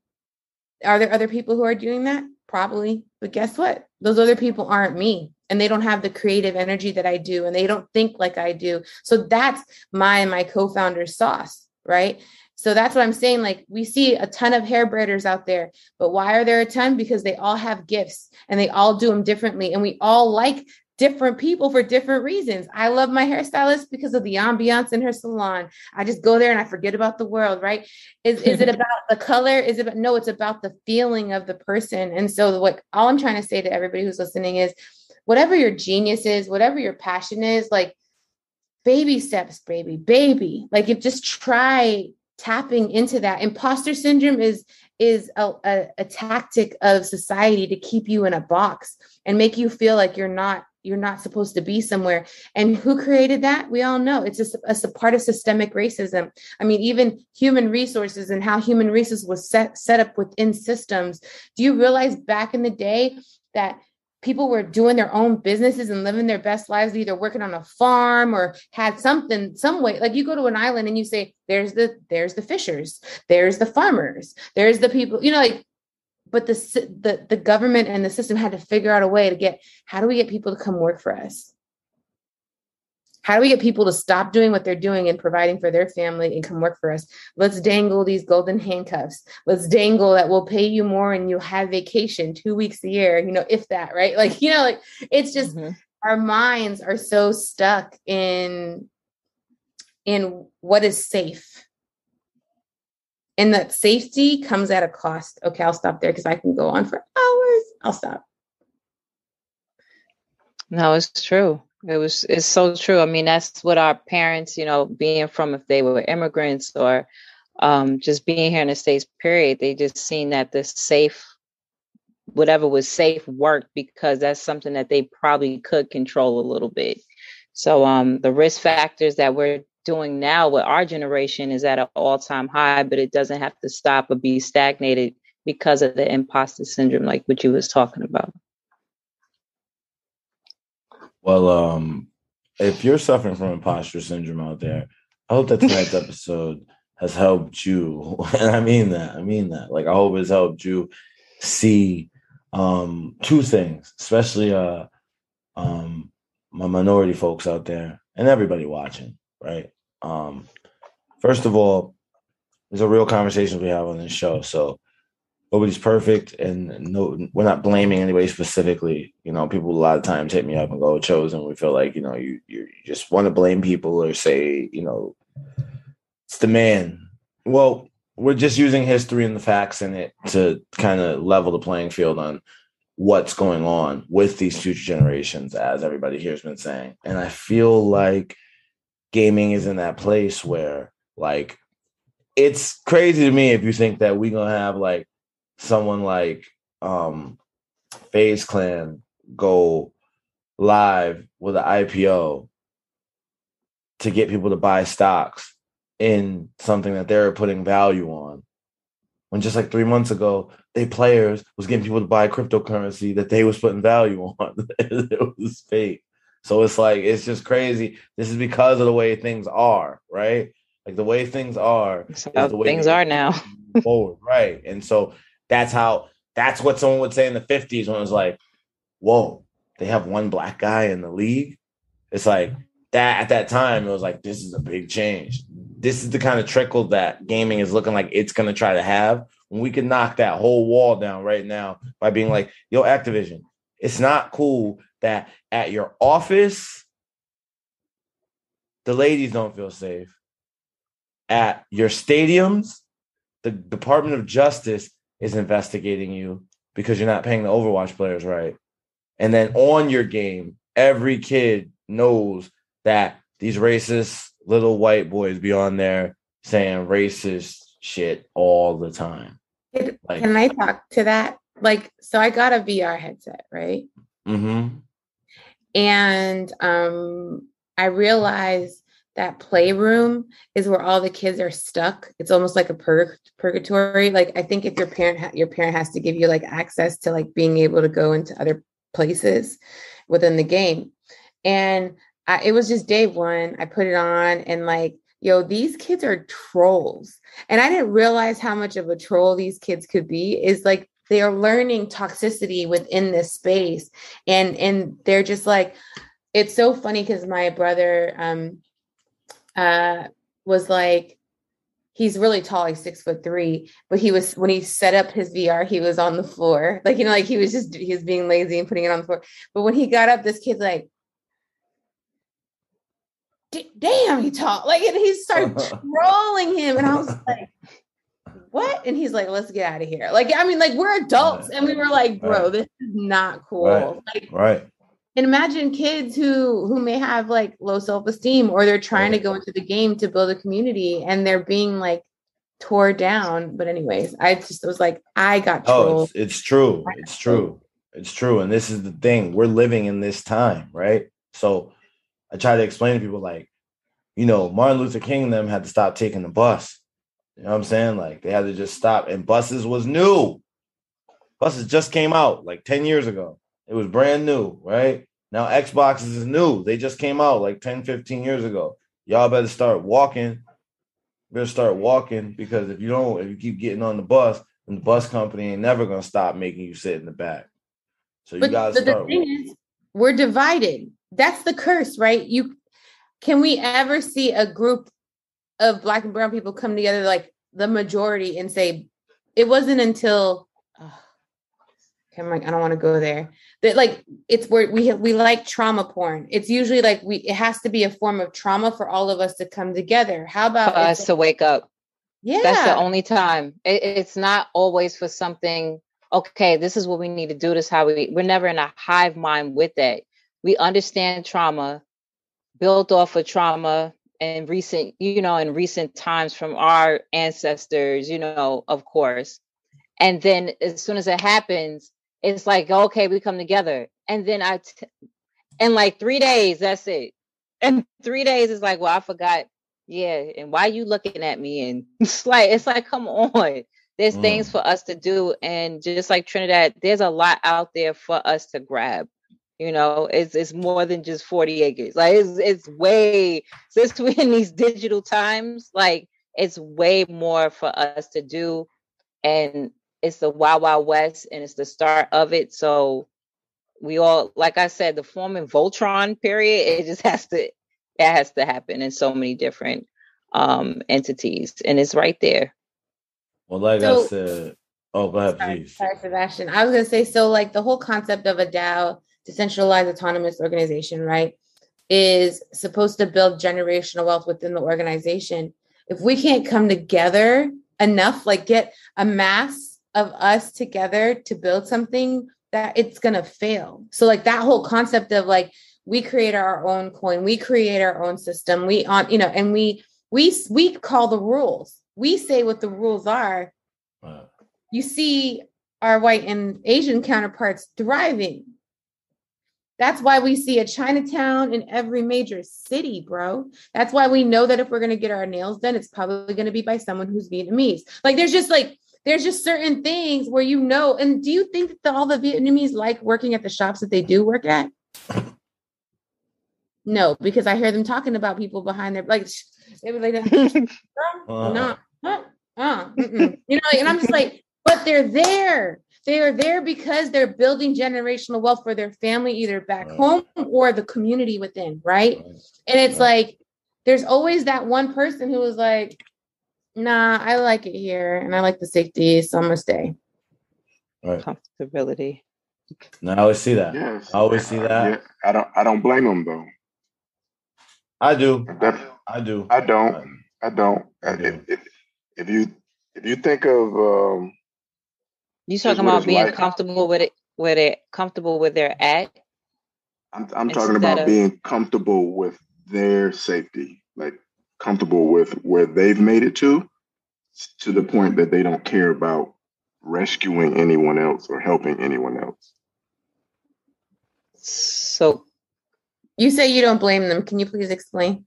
are there other people who are doing that? Probably. But guess what? Those other people aren't me, and they don't have the creative energy that I do, and they don't think like I do. So that's my co-founder's sauce, right? So that's what I'm saying. Like we see a ton of hair braiders out there, but why are there a ton? Because they all have gifts and they all do them differently. And we all like different people for different reasons. I love my hairstylist because of the ambiance in her salon. I just go there and I forget about the world, right? Is it about the color? Is it about, no, it's about the feeling of the person. And so what all I'm trying to say to everybody who's listening is whatever your genius is, whatever your passion is, like baby steps, baby. Like if just try tapping into that. Imposter syndrome is a tactic of society to keep you in a box and make you feel like you're not supposed to be somewhere. And who created that? We all know it's a part of systemic racism. I mean, even human resources and how human resources was set up within systems. Do you realize back in the day that people were doing their own businesses and living their best lives, either working on a farm or had some way, like you go to an island and you say, there's the fishers, there's the farmers, there's the people, like, but the government and the system had to figure out a way to how do we get people to come work for us? How do we get people to stop doing what they're doing and providing for their family and come work for us? Let's dangle these golden handcuffs. Let's dangle that we'll pay you more and you'll have vacation 2 weeks a year, if that, right? Like, it's just our minds are so stuck in what is safe. And that safety comes at a cost. Okay, I'll stop there because I can go on for hours. I'll stop. No, it's true. It's so true. I mean, that's what our parents, being from, if they were immigrants or just being here in the States, period, they just seen that the safe, whatever was safe worked because that's something that they probably could control a little bit. So the risk factors that we're doing now with our generation is at an all-time high, but it doesn't have to stop or be stagnated because of the imposter syndrome, like what you was talking about. Well, if you're suffering from imposter syndrome out there, I hope that tonight's episode has helped you. And I mean that. Like, I hope it's helped you see two things, especially my minority folks out there and everybody watching, right? First of all, there's a real conversation we have on this show. So nobody's perfect, and no, we're not blaming anybody specifically. People a lot of times hit me up and go, Chosen, we feel like, you just want to blame people or say, it's the man. Well, we're just using history and the facts in it to kind of level the playing field on what's going on with these future generations, as everybody here has been saying. And I feel like gaming is in that place where, like, it's crazy to me if you think that we're going to have, like, someone like FaZe Clan go live with an IPO to get people to buy stocks in something that they're putting value on. When just like 3 months ago, they players was getting people to buy cryptocurrency that they was putting value on. It was fake. So it's like, it's just crazy. This is because of the way things are, right? Like the way things are. The way things are now. Forward, right? And so that's what someone would say in the 50s when it was like, whoa, they have one black guy in the league. It's like that at that time, it was like, this is a big change. This is the kind of trickle that gaming is looking like it's going to try to have when we can knock that whole wall down right now by being like, yo, Activision, it's not cool that at your office, the ladies don't feel safe. At your stadiums, the Department of Justice is investigating you because you're not paying the Overwatch players right. And then on your game, every kid knows that these racist little white boys be on there saying racist shit all the time. Can I talk to that? Like, so I got a VR headset, right? Mm-hmm. And I realized that playroom is where all the kids are stuck. It's almost like a purgatory. Like, I think if your parent has to give you like access to like being able to go into other places within the game. And it was just day one. I put it on and like, yo, these kids are trolls. And I didn't realize how much of a troll these kids could be. Is like, they are learning toxicity within this space. And they're just like, it's so funny because my brother was like, he's really tall, like 6'3", but when he set up his VR, he was on the floor. Like, like he was being lazy and putting it on the floor. But when he got up, this kid's like, damn, he tall. Like, and he started trolling him. And I was like, what? And he's like, let's get out of here. Like, I mean, like, we're adults. And we were like, bro, this is not cool. Right. And imagine kids who may have like low self-esteem, or they're trying to go into the game to build a community and they're being like tore down. But anyways, I just was like, I got trolled. It's true. It's true. It's true. And this is the thing. We're living in this time, right? So I try to explain to people, like, Martin Luther King and them had to stop taking the bus. You know what I'm saying? Like, they had to just stop. And buses was new. Buses just came out like 10 years ago. It was brand new, right? Now Xboxes is new. They just came out like 10, 15 years ago. Y'all better start walking. Because if you keep getting on the bus, then the bus company ain't never going to stop making you sit in the back. So you got to start. The thing is, we're divided. That's the curse, right? Can we ever see a group of Black and brown people come together, like the majority, and say, it wasn't until, I don't want to go there. That, like, it's where we like trauma porn. It's usually like it has to be a form of trauma for all of us to come together. How about for us to wake up? Yeah. That's the only time. It's not always for something, okay, this is what we need to do. This is how we're never in a hive mind with that. We understand trauma, built off of trauma in recent times from our ancestors, of course. And then as soon as it happens, it's like, okay, we come together. And then in like 3 days, that's it. And 3 days is like, well, I forgot. Yeah. And why are you looking at me? And it's like, come on. There's things for us to do. And just like Trinidad, there's a lot out there for us to grab. It's more than just 40 acres. Like, it's way, since we're in these digital times, like, it's way more for us to do. And it's the Wild Wild West, and it's the start of it. So we all, like I said, the forming Voltron period, it has to happen in so many different entities, and it's right there. Well, like I said, go ahead, please. Sorry, Sebastian. I was going to say, so like the whole concept of a DAO, decentralized autonomous organization, right, is supposed to build generational wealth within the organization. If we can't come together enough, like get a mass of us together to build something, that it's going to fail. So like that whole concept of like, we create our own coin, we create our own system, and we call the rules. We say what the rules are. Wow. You see our white and Asian counterparts thriving. That's why we see a Chinatown in every major city, bro. That's why we know that if we're going to get our nails done, it's probably going to be by someone who's Vietnamese. Like, there's just certain things where and do you think that all the Vietnamese like working at the shops that they do work at? No, because I hear them talking about people behind their, like, they were like, no, and I'm just like, but they're there. They are there because they're building generational wealth for their family, either back home or the community within, right? And it's like, there's always that one person who is like, nah, I like it here and I like the safety, so I'm gonna stay. Right. Comfortability. No, I always see that. Yes. I always see that. Yeah, I don't blame them though. I do. I don't. If you think of you talking about being comfortable with it, where they're comfortable with their at? I'm talking about being comfortable with their safety, like comfortable with where they've made it to the point that they don't care about rescuing anyone else or helping anyone else. So you say you don't blame them. Can you please explain?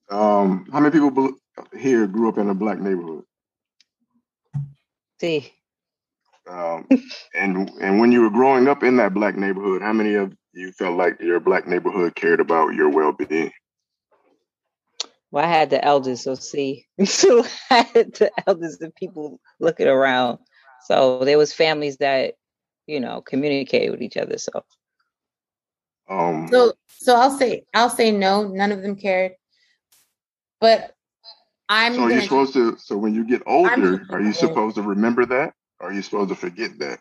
How many people here grew up in a Black neighborhood? See. And when you were growing up in that Black neighborhood, how many of you felt like your Black neighborhood cared about your well-being? Well, I had the elders, so I had the elders and people looking around. So there was families that, communicated with each other. So I'll say no, none of them cared. But So you're supposed to. So when you get older, are you to supposed to remember that? Or are you supposed to forget that?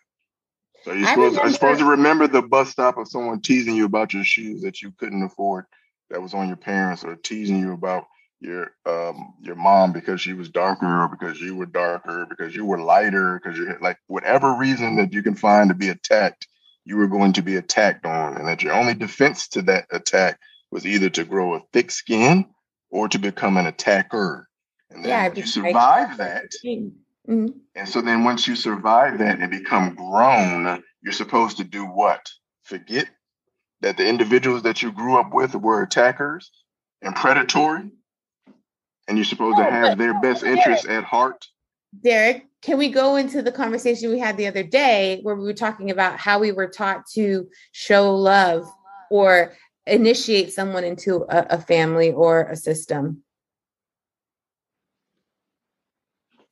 So I are you supposed to remember. remember the bus stop of someone teasing you about your shoes that you couldn't afford, that was on your parents, or teasing you about your mom because she was darker, or because you were darker, because you were lighter, because you had, like, whatever reason that you can find to be attacked, you were going to be attacked on, and that your only defense to that attack was either to grow a thick skin or to become an attacker. And Yeah, then you survive that. Mm-hmm. And so then once you survive that and become grown, you're supposed to do what? Forget that the individuals that you grew up with were attackers and predatory, and you're supposed to have their best interests at heart. Derek, can we go into the conversation we had the other day where we were talking about how we were taught to show love or initiate someone into a family or a system?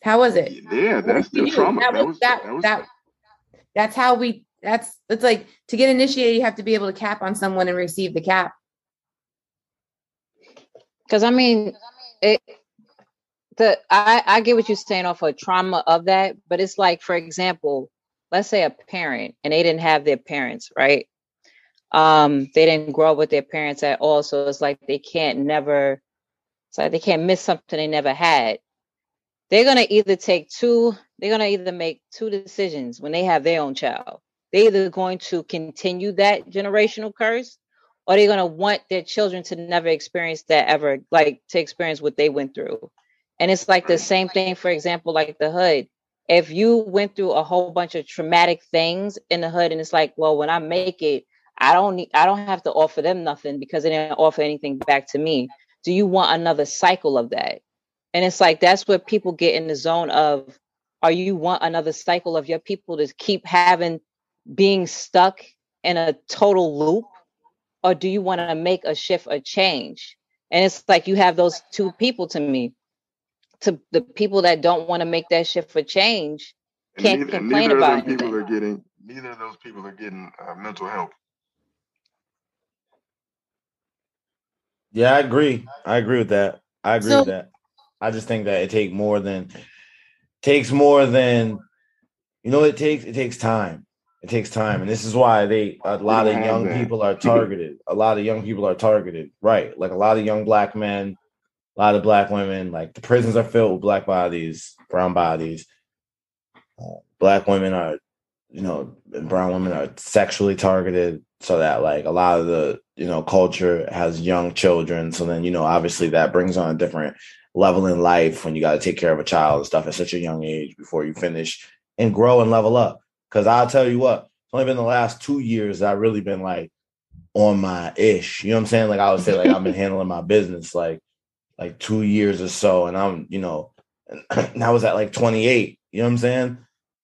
How was it? Yeah, that's the trauma. That's how we, it's like, to get initiated, you have to be able to cap on someone and receive the cap. Because I mean, I get what you're saying off of trauma of that, but it's like, for example, let's say a parent and they didn't have their parents, right? They didn't grow up with their parents at all. So it's like they can't miss something they never had. They're going to make two decisions when they have their own child. They're either going to continue that generational curse, or they're going to want their children to never experience that ever, like to experience what they went through. And it's like the same thing, for example, like the hood. If you went through a whole bunch of traumatic things in the hood, and it's like, well, when I make it, I don't have to offer them nothing because they didn't offer anything back to me. Do you want another cycle of that? And it's like, that's what people get in the zone of, are you want another cycle of your people to keep being stuck in a total loop? Or do you want to make a shift, a change? And it's like, you have those two people to me. To the people that don't want to make that shift for change, can't complain about anything. Neither of those people are getting mental health. Yeah, I agree with that. With that. I just think that it takes more than it takes time. It takes time. And this is why a lot of young people are targeted. A lot of young people are targeted, right? Like a lot of young black men, a lot of black women, like the prisons are filled with black bodies, brown bodies. Black women are, and brown women are sexually targeted, so that like a lot of the, culture has young children. So then, obviously that brings on a different level in life when you got to take care of a child and stuff at such a young age before you finish and grow and level up. Because I'll tell you what, it's only been the last 2 years that I've really been like on my ish. You know what I'm saying? Like I would say, like I've been handling my business like 2 years or so, and I'm, and I was at like 28. You know what I'm saying?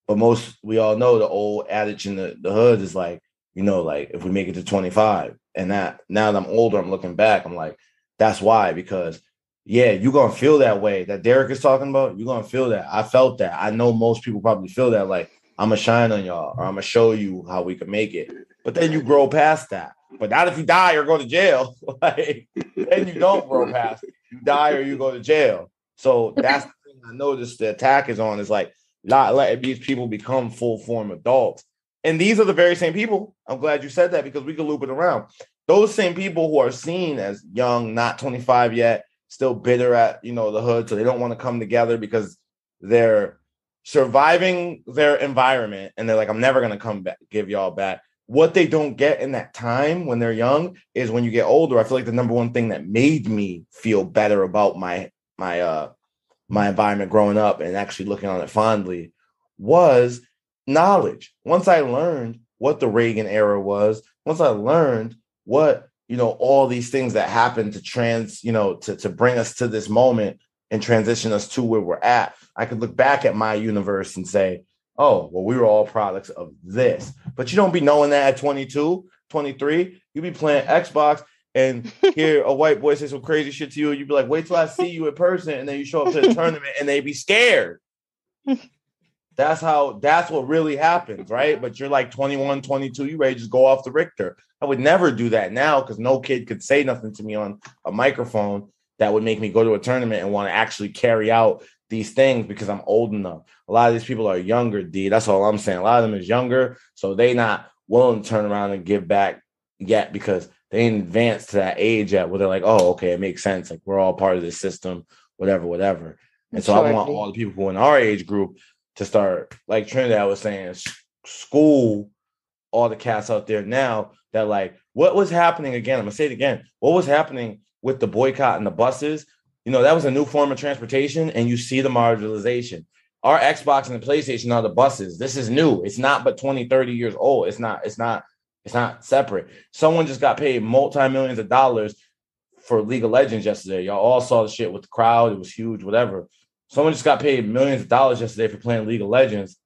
But we all know the old adage in the hood is like, like if we make it to 25, and that now that I'm older, I'm looking back, I'm like, that's why, because yeah, you're going to feel that way that Derek is talking about. You're going to feel that. I felt that. I know most people probably feel that, like, I'm going to shine on y'all, or I'm going to show you how we can make it. But then you grow past that. But not if you die or go to jail. Like, then you don't grow past it. You die or you go to jail. So that's the thing I noticed the attack is on, is like not letting these people become full form adults. And these are the very same people. I'm glad you said that, because we can loop it around. Those same people who are seen as young, not 25 yet, still bitter at, the hood. So they don't want to come together because they're surviving their environment. And they're like, I'm never going to come back, give y'all back. What they don't get in that time when they're young is when you get older. I feel like the number one thing that made me feel better about my environment growing up and actually looking on it fondly was knowledge. Once I learned what the Reagan era was, once I learned what, all these things that happened to bring us to this moment and transition us to where we're at, I could look back at my universe and say, oh, well, we were all products of this. But you don't be knowing that at 22, 23. You be playing Xbox and hear a white boy say some crazy shit to you. And you be like, wait till I see you in person. And then you show up to the tournament and they be scared. That's what really happens, right? But you're like 21, 22, you ready to just go off the Richter. I would never do that now because no kid could say nothing to me on a microphone. that would make me go to a tournament and want to actually carry out these things because I'm old enough. A lot of these people are younger, D. That's all I'm saying. A lot of them is younger, so they not willing to turn around and give back yet because they ain't advanced to that age yet where they're like, oh, okay, it makes sense. Like we're all part of this system, whatever. And so I want all the people who are in our age group to start, like Trinidad was saying, school all the cats out there now that like what was happening again. I'm gonna say it again. What was happening with the boycott and the buses? You know, that was a new form of transportation, and you see the marginalization. Our Xbox and the PlayStation are the buses. This is new. It's not but 20, 30 years old. It's not separate. Someone just got paid multi-millions of dollars for League of Legends yesterday. Y'all all saw the shit with the crowd. It was huge, whatever. Someone just got paid millions of dollars yesterday for playing League of Legends,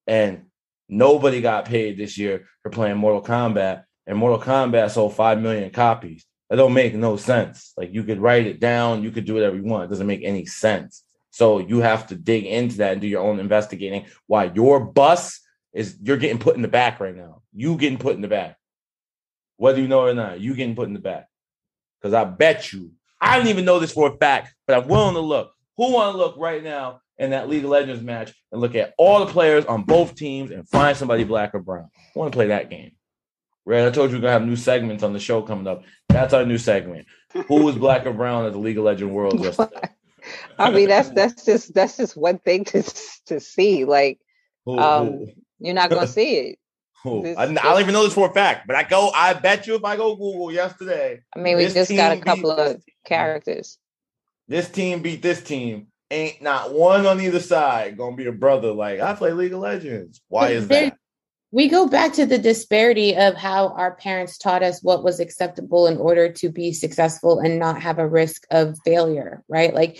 and nobody got paid this year for playing Mortal Kombat. And Mortal Kombat sold 5 million copies. That don't make no sense. Like you could write it down, you could do whatever you want. It doesn't make any sense. So you have to dig into that and do your own investigating. Why your bus is you're getting put in the back right now. You getting put in the back. Whether you know it or not, you getting put in the back. Because I bet you, I didn't even know this for a fact, but I'm willing to look. Who want to look right now in that League of Legends match and look at all the players on both teams and find somebody black or brown? I want to play that game. Red, I told you we're going to have new segments on the show coming up. That's our new segment. Who was black or brown at the League of Legends Worlds yesterday? I mean, that's just one thing to see. Like, you're not going to see it. I don't even know this for a fact, but I bet you if I go Google yesterday. I mean, we just got a couple of characters. This team beat this team. Ain't not one on either side gonna be a brother. Like, I play League of Legends. Why is that? We go back to the disparity of how our parents taught us what was acceptable in order to be successful and not have a risk of failure, right? Like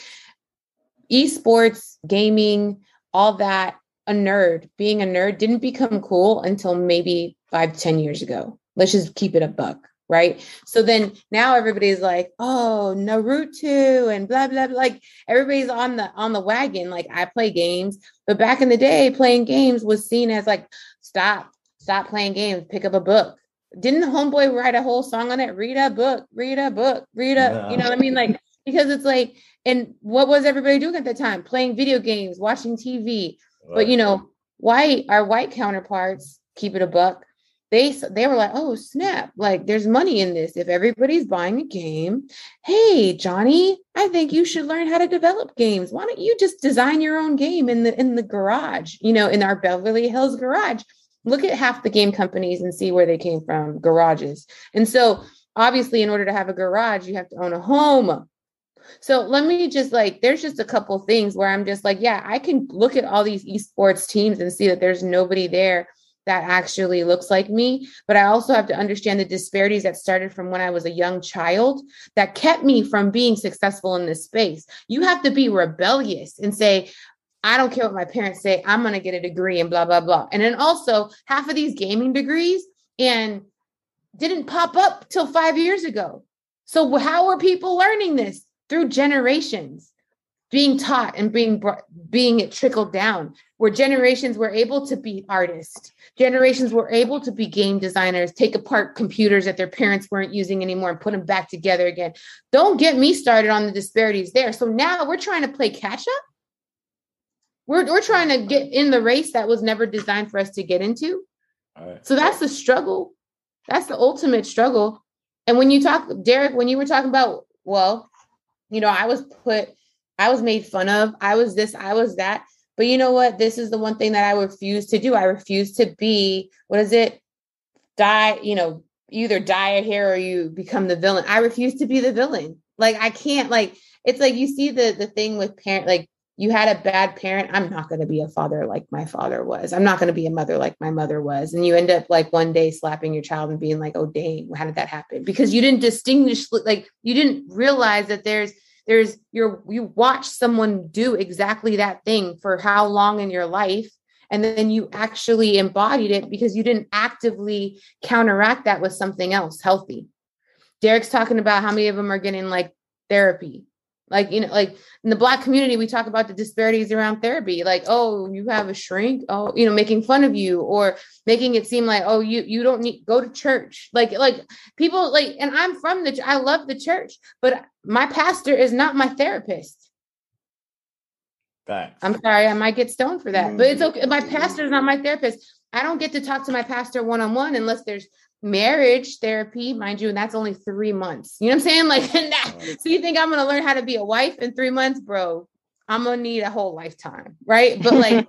esports, gaming, all that, being a nerd didn't become cool until maybe 5-10 years ago. Let's just keep it a buck, right? So then now everybody's like, oh, Naruto and blah, blah, blah. Like everybody's on the wagon. Like I play games, but back in the day, playing games was seen as like, stop playing games, pick up a book. Didn't Homeboy write a whole song on it? Read a book, you know what I mean? Like, because it's like, and what was everybody doing at the time? Playing video games, watching TV. But you know, our white counterparts, keep it a buck. They were like, oh snap! Like there's money in this. If everybody's buying a game, hey Johnny, I think you should learn how to develop games. Why don't you just design your own game in the garage? You know, in our Beverly Hills garage. Look at half the game companies and see where they came from, garages. And so obviously, in order to have a garage, you have to own a home. So let me just there's just a couple things where I'm just like, yeah, I can look at all these esports teams and see that there's nobody there that actually looks like me. But I also have to understand the disparities that started from when I was a young child that kept me from being successful in this space. You have to be rebellious and say, I don't care what my parents say, I'm going to get a degree and blah, blah, blah. And then also half of these gaming degrees and didn't pop up till 5 years ago. So how are people learning this? Through generations being taught and being it trickled down, where generations were able to be artists, generations were able to be game designers, take apart computers that their parents weren't using anymore and put them back together again. Don't get me started on the disparities there. So now we're trying to play catch up. We're trying to get in the race that was never designed for us to get into. Right. So that's the struggle. That's the ultimate struggle. And when you talk, Derek, when you were talking about, well, you know, I was made fun of. I was this, I was that. But you know what? This is the one thing that I refuse to do. I refuse to be, either die here or you become the villain. I refuse to be the villain. Like, I can't, it's like you see the thing with parent, like you had a bad parent. I'm not going to be a father like my father was. I'm not going to be a mother like my mother was. And you end up like one day slapping your child and being like, oh, dang, how did that happen? Because you didn't distinguish, like you didn't realize that you watch someone do exactly that thing for how long in your life. And then you actually embodied it because you didn't actively counteract that with something else healthy. Derek's talking about how many of them are getting like therapy. Like, like in the Black community, we talk about the disparities around therapy. Like, oh, you have a shrink. Oh, making fun of you or making it seem like, oh, you don't need go to church. Like people like, and I'm from I love the church, but my pastor is not my therapist. Facts. I'm sorry, I might get stoned for that, but it's okay. My pastor is not my therapist. I don't get to talk to my pastor one-on-one unless there's marriage therapy, mind you, and that's only 3 months. You know what I'm saying? Like, so you think I'm going to learn how to be a wife in 3 months, bro? I'm going to need a whole lifetime. Right. But like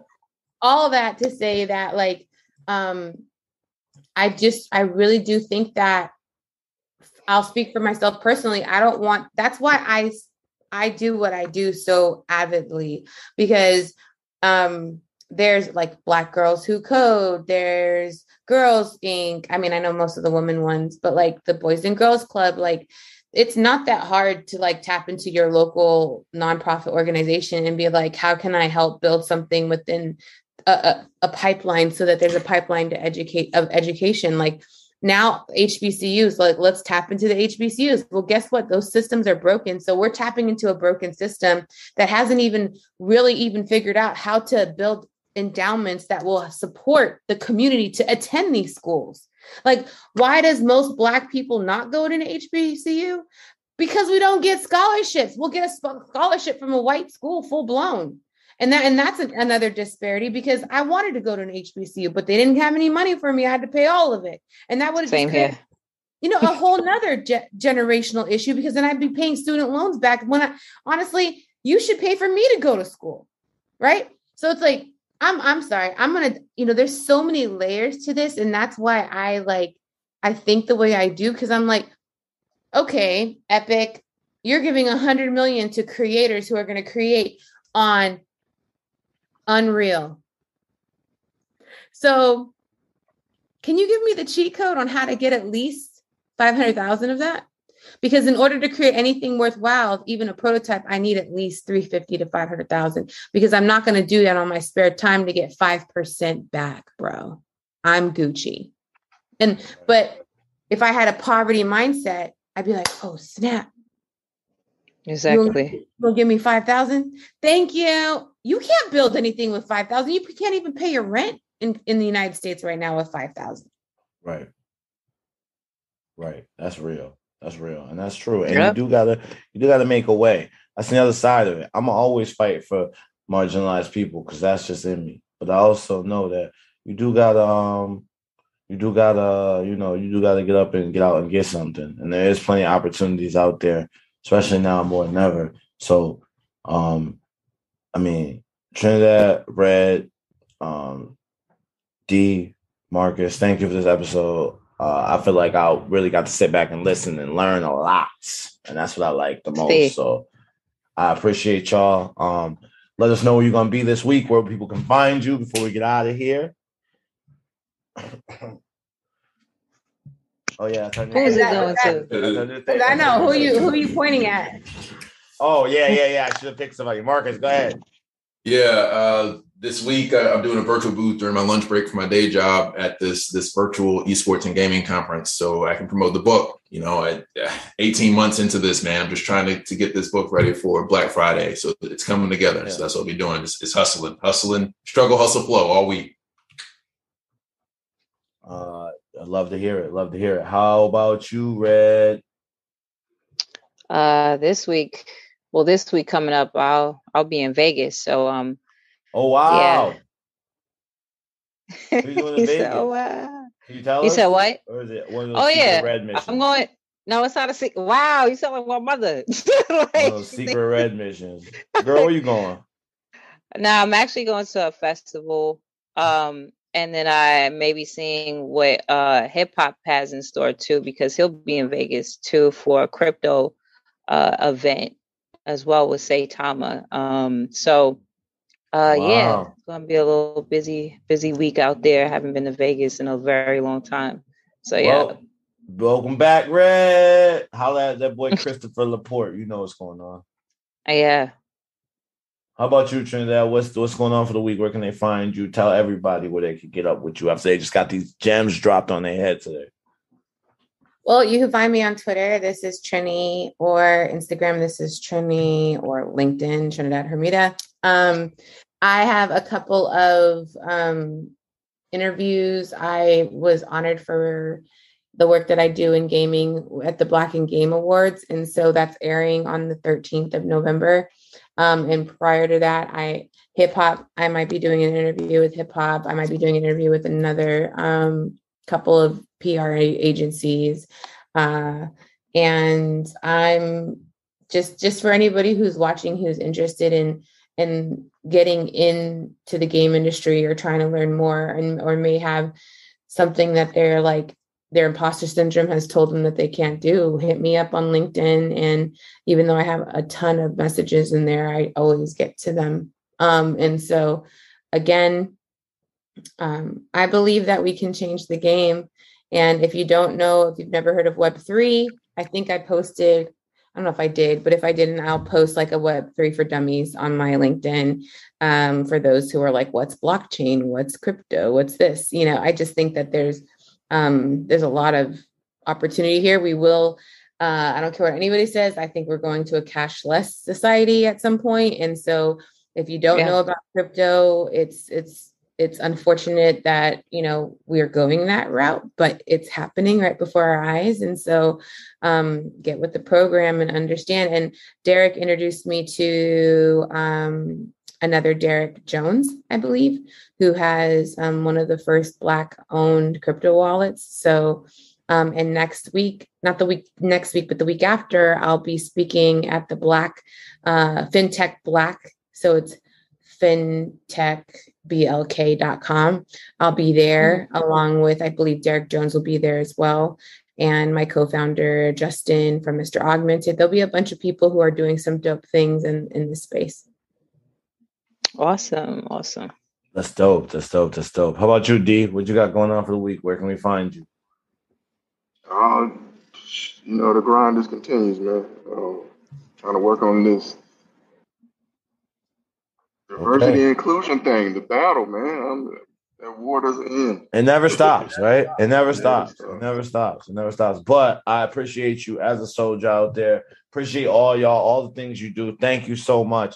all that to say that, like, I really do think that I'll speak for myself personally. That's why I do what I do so avidly, because, there's like Black Girls Who Code, there's Girls Inc. I mean, I know most of the women ones, but like the Boys and Girls Club, like it's not that hard to like tap into your local nonprofit organization and be like, how can I help build something within a pipeline so that there's a pipeline to education. Like now HBCUs, like let's tap into the HBCUs. Well, guess what? Those systems are broken. So we're tapping into a broken system that hasn't even figured out how to build endowments that will support the community to attend these schools. Like, why does most Black people not go to an HBCU? Because we don't get scholarships. We'll get a scholarship from a white school full blown. And that's another disparity, because I wanted to go to an HBCU, but they didn't have any money for me. I had to pay all of it. And that would have Same here. A whole nother generational issue, because then I'd be paying student loans back when honestly, you should pay for me to go to school. Right. So it's like, I'm sorry. I'm going to, there's so many layers to this. And that's why I think the way I do, because I'm like, okay, Epic, you're giving 100 million to creators who are going to create on Unreal. So can you give me the cheat code on how to get at least 500,000 of that? Because in order to create anything worthwhile, even a prototype, I need at least 350 to 500,000, because I'm not going to do that on my spare time to get 5% back, bro. I'm Gucci. But if I had a poverty mindset, I'd be like, oh, snap. Exactly. You'll give me 5,000. Thank you. You can't build anything with 5,000. You can't even pay your rent in the United States right now with 5,000. Right. That's real. And that's true. And you do gotta make a way. That's the other side of it. I'm gonna always fight for marginalized people, because that's just in me. But I also know that you do gotta get up and get out and get something. And there is plenty of opportunities out there, especially now more than ever. So, I mean, Trinidad, Red, D, Marcus, thank you for this episode. I feel like I really got to sit back and listen and learn a lot. And that's what I like the most. So I appreciate y'all. Let us know where you're going to be this week, where people can find you before we get out of here. Oh, yeah. Who is it going to? I know. Who you pointing at? Oh, yeah. I should have picked somebody. Marcus, go ahead. Yeah, this week I'm doing a virtual booth during my lunch break for my day job at this virtual esports and gaming conference, so I can promote the book. 18 months into this, man, I'm just trying to get this book ready for Black Friday, so it's coming together. Yeah. So that's what we'll be doing. It's hustling, struggle, hustle, flow all week. I'd love to hear it. How about you, Red? This week coming up, I'll be in Vegas. So oh wow. Yeah. Who you doing in Vegas? Said, oh wow. Can you tell us? You said what? Or is it one of those secret red missions? I'm going. No, it's not a secret. Wow, you sound like my mother. One of those secret red missions. Girl, where you going? No, I'm actually going to a festival. And then I may be seeing what hip hop has in store too, because he'll be in Vegas too for a crypto event as well with Saitama. Wow. Yeah, it's gonna be a little busy week out there. I haven't been to Vegas in a very long time. So yeah. Welcome back, Red. Holla at that boy Christopher Laporte. You know what's going on. Yeah. How about you, Trinidad? What's going on for the week? Where can they find you? Tell everybody where they can get up with you after they just got these gems dropped on their head today. Well, you can find me on Twitter. This is Trini, or Instagram. This is Trini, or LinkedIn, Trinidad Hermida. I have a couple of interviews. I was honored for the work that I do in gaming at the Black and Game Awards. And so that's airing on the 13th of November. And prior to that, hip hop, I might be doing an interview with hip hop. I might be doing an interview with another couple of PR agencies. And I'm just for anybody who's watching, who's interested in getting into the game industry or trying to learn more, or may have something that they're like, their imposter syndrome has told them that they can't do, hit me up on LinkedIn. And even though I have a ton of messages in there, I always get to them. And so again, I believe that we can change the game. And if you don't know, if you've never heard of Web3, I think I posted, I don't know if I did, but if I didn't, I'll post like a Web3 for Dummies on my LinkedIn for those who are like, what's blockchain? What's crypto? What's this? You know, I just think that there's a lot of opportunity here. We will, I don't care what anybody says, I think we're going to a cashless society at some point. And so if you don't know about crypto, it's unfortunate that, you know, we are going that route, but it's happening right before our eyes. And so get with the program and understand. And Derek introduced me to another Derek Jones, I believe, who has one of the first Black owned crypto wallets. So, and next week, not the week next week, but the week after, I'll be speaking at the Black FinTech Black. So it's fintechblk.com. I'll be there along with, I believe Derek Jones will be there as well. And my co-founder, Justin from Mr. Augmented. There'll be a bunch of people who are doing some dope things in this space. Awesome. That's dope. How about you, D? What you got going on for the week? Where can we find you? The grind just continues, man. Trying to work on this diversity and inclusion thing, the battle, man. That war doesn't end. It never stops, right? It never stops. But I appreciate you as a soldier out there. Appreciate all y'all, all the things you do. Thank you so much.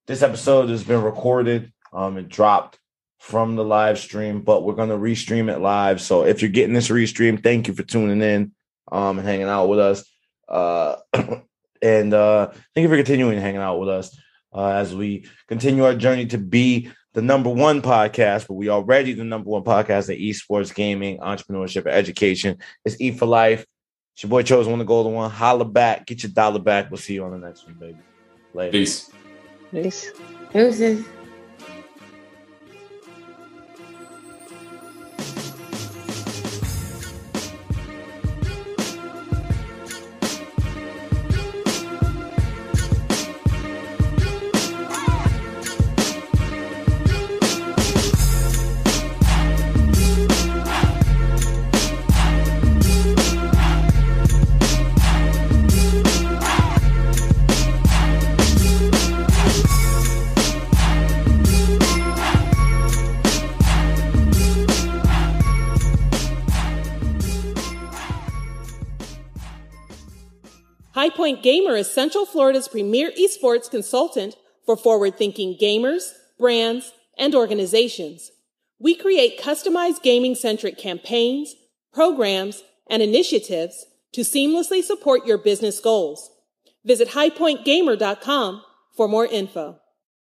This episode has been recorded. It dropped from the live stream, but we're going to restream it live. So if you're getting this restream, thank you for tuning in and hanging out with us. And thank you for continuing hanging out with us as we continue our journey to be the number one podcast, but we already the number one podcast in esports, gaming, entrepreneurship, and education. It's Eat for Life. It's your boy Chose One, the Golden One. Holla back. Get your dollar back. We'll see you on the next one, baby. Later. Peace. Deuces. High Point Gamer is Central Florida's premier esports consultant for forward-thinking gamers, brands, and organizations. We create customized gaming-centric campaigns, programs, and initiatives to seamlessly support your business goals. Visit highpointgamer.com for more info.